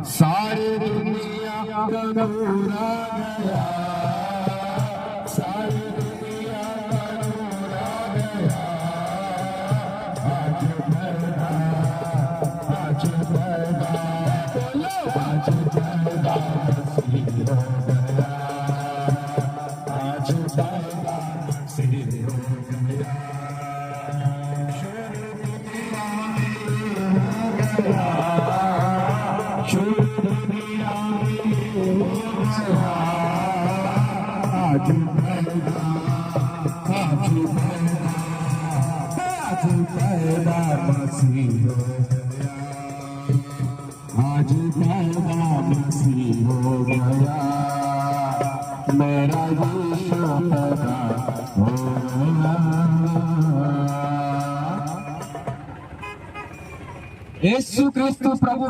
सारी दुनिया का नूरा गया, सारी दुनिया का नूरा गया। आज पैदा, आज पैदा, आज पैदा मसीह हो गया, आज पैदा मसीह हो गया। आज पैदा मसीह हो गया, आज पैदा मसीह हो गया, मेरा यीशु पैदा हो गया। यीशु क्रिस्तु प्रभु